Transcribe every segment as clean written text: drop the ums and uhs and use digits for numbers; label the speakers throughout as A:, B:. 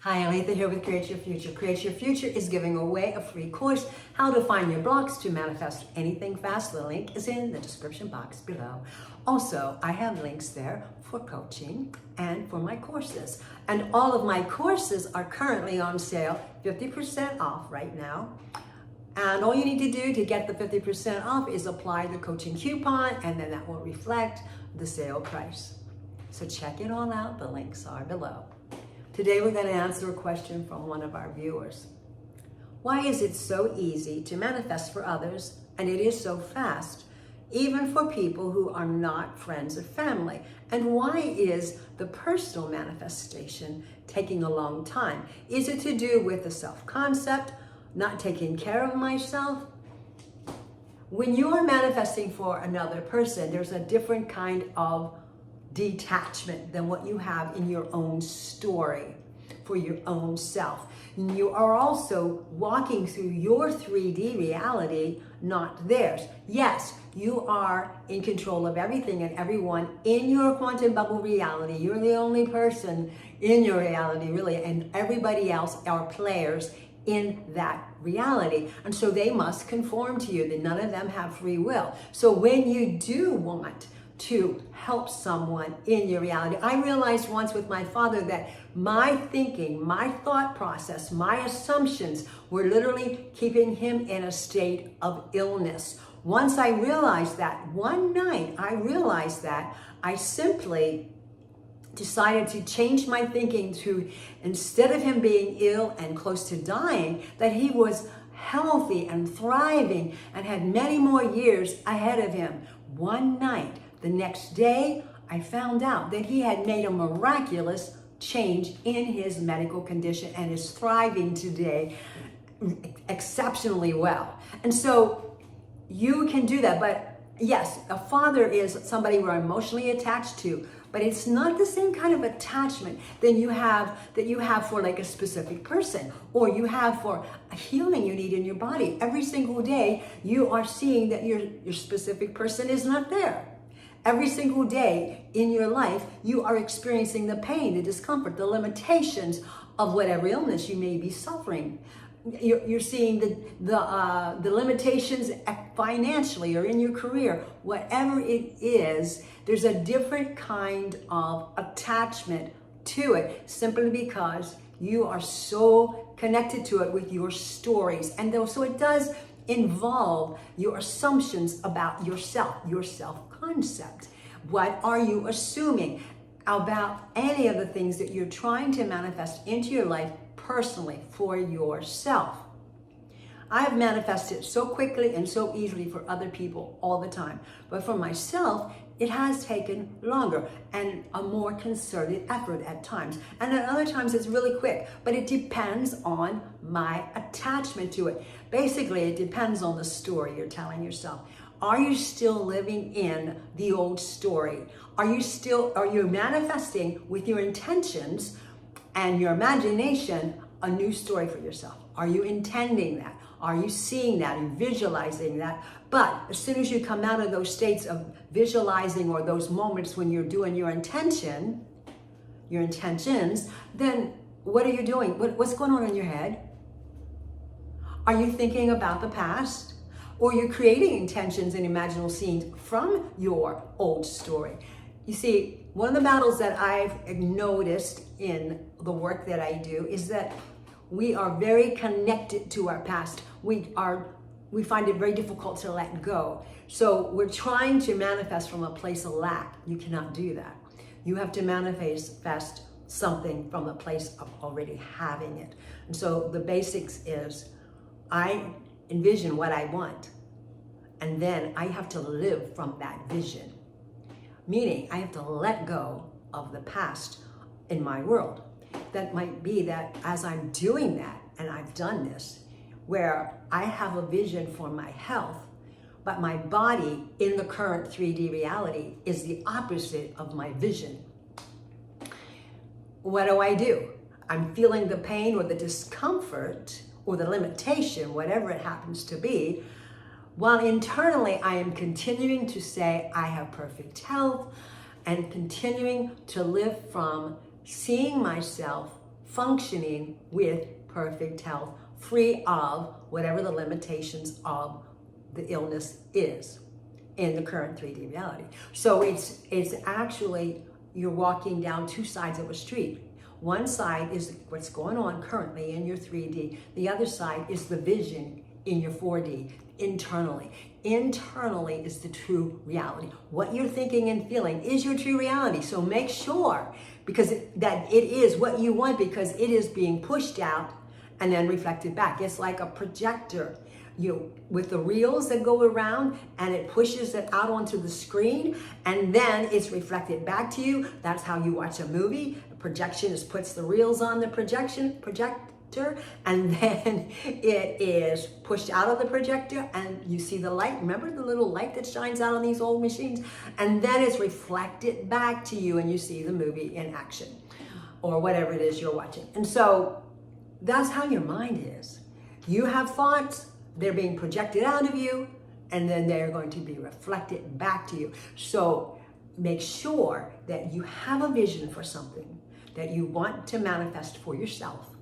A: Hi, Aletha here with Create Your Future. Create Your Future is giving away a free course, How to Find Your Blocks to Manifest Anything Fast. The link is in the description box below. Also, I have links there for coaching and for my courses. And all of my courses are currently on sale, 50% off right now. And all you need to do to get the 50% off is apply the coaching coupon, and then that will reflect the sale price. So check it all out. The links are below. Today we're going to answer a question from one of our viewers. Why is it so easy to manifest for others, and it is so fast, even for people who are not friends or family? And why is the personal manifestation taking a long time? Is it to do with the self-concept, not taking care of myself? When you are manifesting for another person, there's a different kind of detachment than what you have in your own story for your own self. And you are also walking through your 3D reality, not theirs. Yes, you are in control of everything and everyone in your quantum bubble reality. You're the only person in your reality, really, and everybody else are players in that reality. And so they must conform to you. None of them have free will. So when you do want to help someone in your reality. I realized once with my father that my thinking, my thought process, my assumptions were literally keeping him in a state of illness. Once I realized that, one night I realized that, I simply decided to change my thinking to, instead of him being ill and close to dying, that he was healthy and thriving and had many more years ahead of him. One night, the next day, I found out that he had made a miraculous change in his medical condition and is thriving today exceptionally well. And so you can do that. But yes, a father is somebody we're emotionally attached to, but it's not the same kind of attachment that you have for like a specific person, or you have for a healing you need in your body. Every single day, you are seeing that your specific person is not there. Every single day in your life, you are experiencing the pain, the discomfort, the limitations of whatever illness you may be suffering. You're seeing the limitations financially or in your career. Whatever it is, there's a different kind of attachment to it, simply because you are so connected to it with your stories. And so it does involve your assumptions about yourself, your self-concept. What are you assuming about any of the things that you're trying to manifest into your life personally for yourself? I've manifested so quickly and so easily for other people all the time, but for myself, it has taken longer and a more concerted effort at times. And at other times it's really quick, but it depends on my attachment to it. Basically, it depends on the story you're telling yourself. Are you still living in the old story? Are you manifesting with your intentions and your imagination a new story for yourself? Are you intending that? Are you seeing that and visualizing that? But as soon as you come out of those states of visualizing, or those moments when you're doing your intentions, then what are you doing? What's going on in your head? Are you thinking about the past? Or you're creating intentions and imaginal scenes from your old story? You see, one of the battles that I've noticed in the work that I do is that we are very connected to our past. We find it very difficult to let go. So we're trying to manifest from a place of lack. You cannot do that. You have to manifest something from a place of already having it. And so the basics is, I envision what I want, and then I have to live from that vision. Meaning, I have to let go of the past in my world. That might be that as I'm doing that, and I've done this, where I have a vision for my health, but my body in the current 3D reality is the opposite of my vision. What do? I'm feeling the pain or the discomfort or the limitation, whatever it happens to be, while internally I am continuing to say I have perfect health and continuing to live from seeing myself functioning with perfect health, free of whatever the limitations of the illness is in the current 3D reality. So it's actually, you're walking down two sides of a street. One side is what's going on currently in your 3D. The other side is the vision in your 4D, internally. Internally is the true reality. What you're thinking and feeling is your true reality. So make sure, because that it is what you want, because it is being pushed out and then reflected back. It's like a projector, with the reels that go around, and it pushes it out onto the screen, and then it's reflected back to you. That's how you watch a movie. The projection puts the reels on the projector, and then it is pushed out of the projector, and you see the light. Remember the little light that shines out on these old machines? And then it's reflected back to you, and you see the movie in action, or whatever it is you're watching. And so that's how your mind is. You have thoughts, they're being projected out of you, and then they're going to be reflected back to you. So make sure that you have a vision for something that you want to manifest for yourself.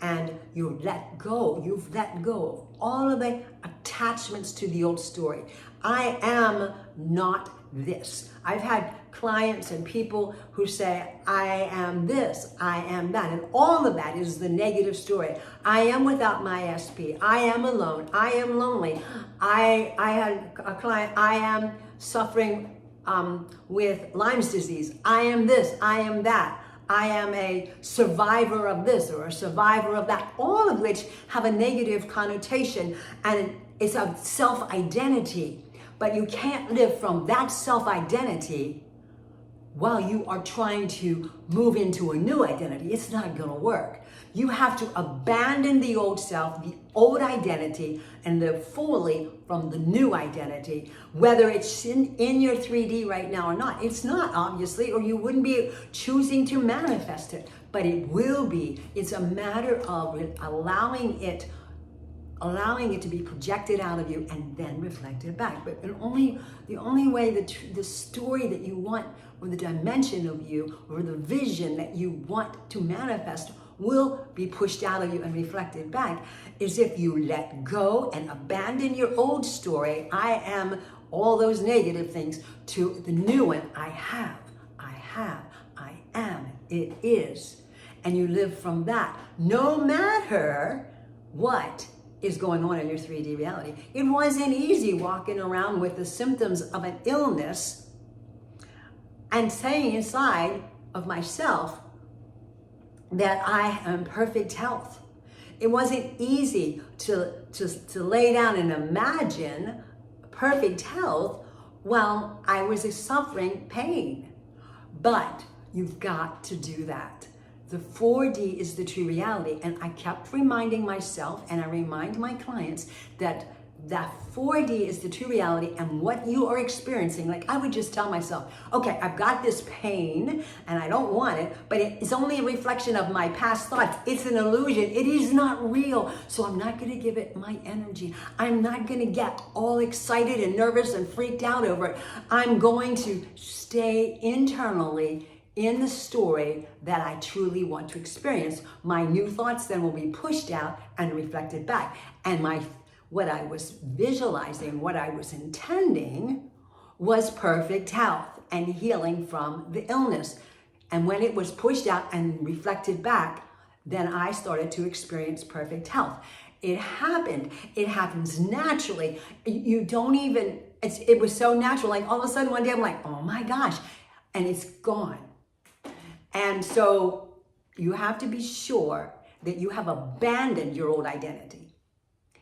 A: And you've let go of all of the attachments to the old story. I am not this. I've had clients and people who say, I am this, I am that. And all of that is the negative story. I am without my SP. I am alone. I am lonely. I had a client, I am suffering with Lyme's disease. I am this, I am that. I am a survivor of this or a survivor of that, all of which have a negative connotation, and it's a self-identity. But you can't live from that self-identity while you are trying to move into a new identity. It's not going to work. You have to abandon the old self, the old identity, and live fully from the new identity, whether it's in your 3D right now or not. It's not, obviously, or you wouldn't be choosing to manifest it, but it will be. It's a matter of allowing it to be projected out of you and then reflected back. But the only way that the story that you want, or the dimension of you, or the vision that you want to manifest will be pushed out of you and reflected back, is if you let go and abandon your old story, I am all those negative things, to the new one, I am, it is. And you live from that, no matter what is going on in your 3D reality. It wasn't easy walking around with the symptoms of an illness and saying inside of myself that I am perfect health. It wasn't easy to lay down and imagine perfect health while I was suffering pain. But you've got to do that. The 4D is the true reality. And I kept reminding myself, and I remind my clients, that 4D is the true reality, and what you are experiencing, like I would just tell myself, okay, I've got this pain and I don't want it, but it's only a reflection of my past thoughts. It's an illusion. It is not real. So I'm not going to give it my energy. I'm not going to get all excited and nervous and freaked out over it. I'm going to stay internally in the story that I truly want to experience. My new thoughts then will be pushed out and reflected back. And what I was visualizing, what I was intending, was perfect health and healing from the illness. And when it was pushed out and reflected back, then I started to experience perfect health. It happened. It happens naturally. You don't even, it was so natural. Like all of a sudden one day I'm like, oh my gosh, and it's gone. And so you have to be sure that you have abandoned your old identity.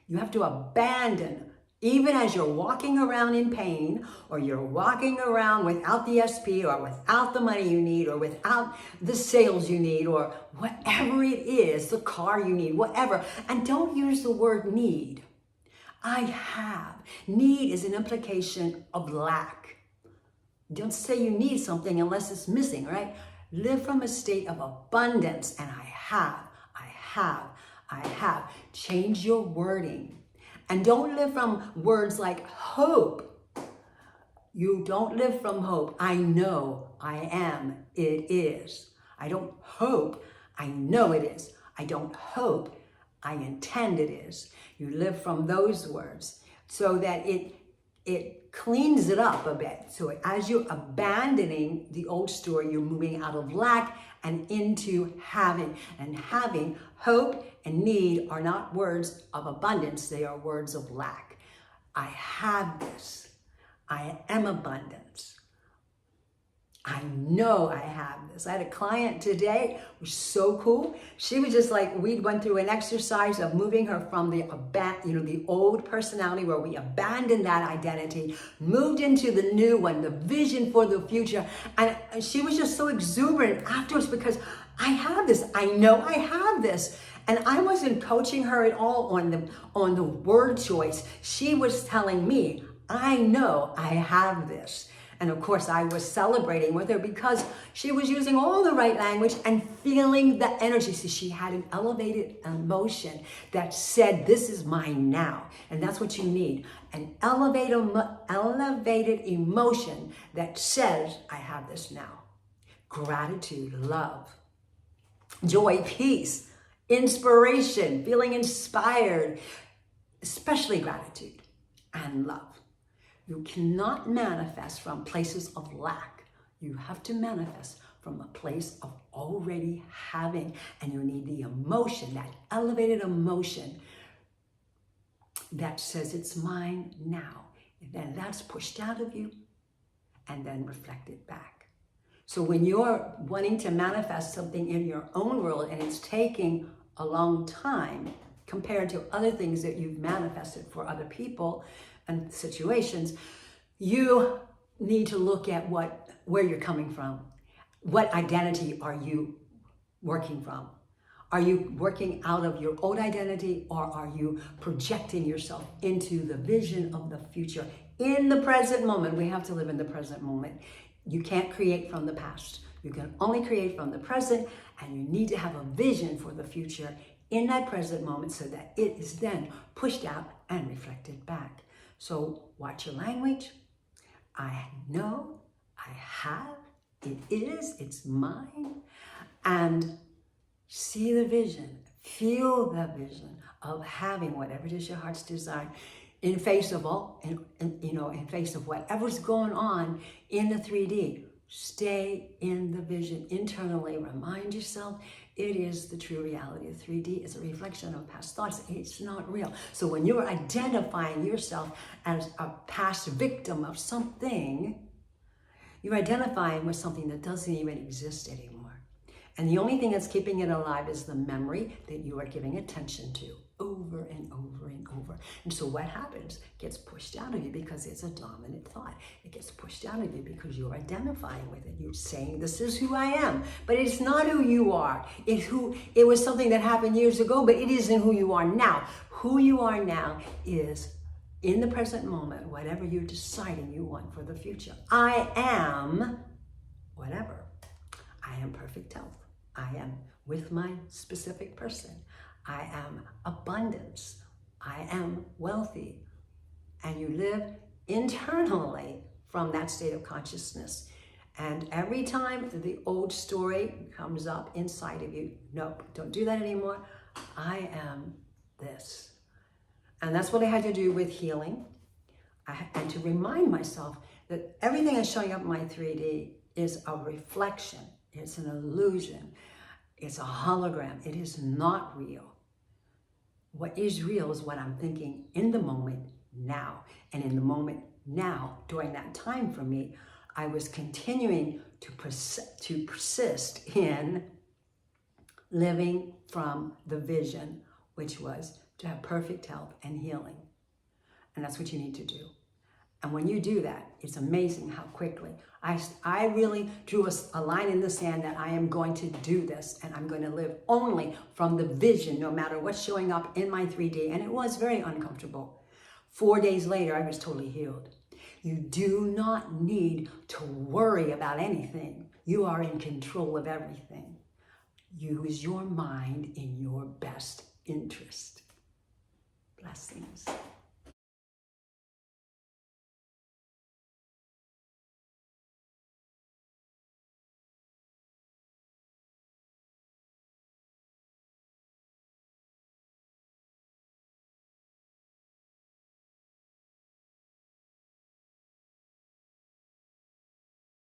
A: You have to abandon, even as you're walking around in pain, or you're walking around without the SP, or without the money you need, or without the sales you need, or whatever it is, the car you need, whatever. And don't use the word need. I have. Need is an implication of lack. Don't say you need something unless it's missing, right? Live from a state of abundance, and I have. Change your wording. And don't live from words like hope. You don't live from hope. I know, I am, it is. I don't hope, I know it is. I don't hope, I intend it is. You live from those words so that it cleans it up a bit. So as you're abandoning the old story, you're moving out of lack and into having. And having, hope and need are not words of abundance, they are words of lack. I have this. I am abundance. I know I have this. I had a client today, it was so cool. She was just like, we went through an exercise of moving her from the old personality where we abandoned that identity, moved into the new one, the vision for the future. And she was just so exuberant afterwards because I have this. I know I have this. And I wasn't coaching her at all on the word choice. She was telling me, I know I have this. And of course, I was celebrating with her because she was using all the right language and feeling the energy. So she had an elevated emotion that said, this is mine now. And that's what you need. An elevated emotion that says, I have this now. Gratitude, love, joy, peace, inspiration, feeling inspired, especially gratitude and love. You cannot manifest from places of lack. You have to manifest from a place of already having, and you need the emotion, that elevated emotion that says it's mine now. And then that's pushed out of you and then reflected back. So when you're wanting to manifest something in your own world and it's taking a long time compared to other things that you've manifested for other people and situations, you need to look at where you're coming from. What identity are you working from? Are you working out of your old identity, or are you projecting yourself into the vision of the future in the present moment? We have to live in the present moment. You can't create from the past. You can only create from the present, and you need to have a vision for the future in that present moment so that it is then pushed out and reflected back. So watch your language. I know, I have, it is, it's mine. And see the vision, feel the vision of having whatever it is your heart's desire in face of in face of whatever's going on in the 3D. Stay in the vision internally. Remind yourself it is the true reality. The 3D is a reflection of past thoughts. It's not real. So when you're identifying yourself as a past victim of something, you're identifying with something that doesn't even exist anymore. And the only thing that's keeping it alive is the memory that you are giving attention to over and over and over. And so what happens? It gets pushed out of you because it's a dominant thought. It gets pushed out of you because you're identifying with it. You're saying, this is who I am. But it's not who you are. It was something that happened years ago, but it isn't who you are now. Who you are now is in the present moment, whatever you're deciding you want for the future. I am whatever. I am perfect health. I am with my specific person. I am abundance. I am wealthy. And you live internally from that state of consciousness. And every time the old story comes up inside of you, nope, don't do that anymore. I am this. And that's what I had to do with healing. And to remind myself that everything that's showing up in my 3D is a reflection. It's an illusion. It's a hologram. It is not real. What is real is what I'm thinking in the moment now. And in the moment now, during that time for me, I was continuing to persist in living from the vision, which was to have perfect health and healing. And that's what you need to do. And when you do that, it's amazing how quickly. I really drew a line in the sand that I am going to do this, and I'm going to live only from the vision, no matter what's showing up in my 3D. And it was very uncomfortable. 4 days later, I was totally healed. You do not need to worry about anything. You are in control of everything. Use your mind in your best interest. Blessings.